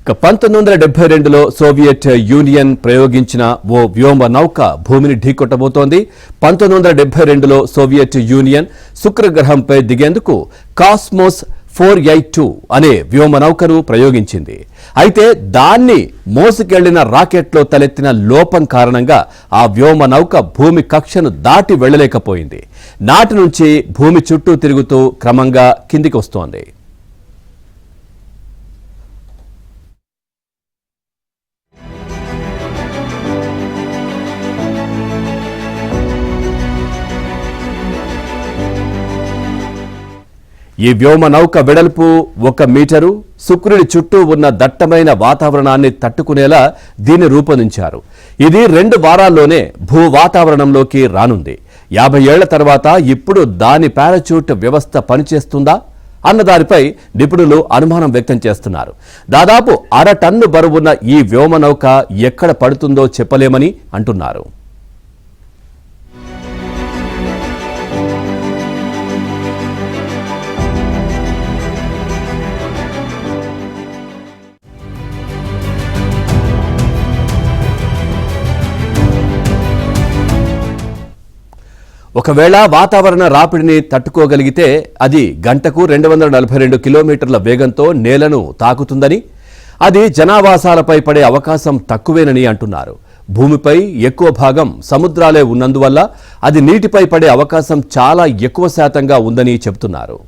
1972లో Soviet union ప్రయోగించిన ఓ వ్యోమ నౌక భూమిని ఢీకొట్టబోతోంది. 1972లో సోవియట్ యూనియన్ శుక్రగ్రహంపై దిగేందుకు కాస్మోస్ 482 అనే వ్యోమ నౌకను ప్రయోగించింది. అయితే దాన్ని మోసుకెళ్లిన రాకెట్లో తలెత్తిన లోపం కారణంగా ఆ వ్యోమ నౌక భూమి కక్షను దాటి వెళ్లలేకపోయింది. నాటి నుంచి భూమి చుట్టూ తిరుగుతూ క్రమంగా కిందికి వస్తోంది. ఈ వ్యోమ నౌక వెడల్పు 1 మీటరు. శుక్రుడి చుట్టూ ఉన్న దట్టమైన వాతావరణాన్ని తట్టుకునేలా దీన్ని రూపొందించారు. ఇది 2 వారాల్లోనే భూ వాతావరణంలోకి రానుంది. 50 ఏళ్ల తర్వాత ఇప్పుడు దాని పారాచూట్ వ్యవస్థ పనిచేస్తుందా అన్న దానిపై నిపుణులు అనుమానం వ్యక్తం చేస్తున్నారు. దాదాపు 1/2 టన్ను బరువున్న ఈ వ్యోమ నౌక ఎక్కడ పడుతుందో చెప్పలేమని అంటున్నారు. ఒకవేళ వాతావరణ రాపిడిని తట్టుకోగలిగితే అది గంటకు 242 కిలోమీటర్ల వేగంతో నేలను తాకుతుందని, అది జనావాసాలపై పడే అవకాశం తక్కువేనని అంటున్నారు. భూమిపై ఎక్కువ భాగం సముద్రాలే ఉన్నందువల్ల అది నీటిపై పడే అవకాశం చాలా ఎక్కువ శాతంగా ఉందని చెబుతున్నారు.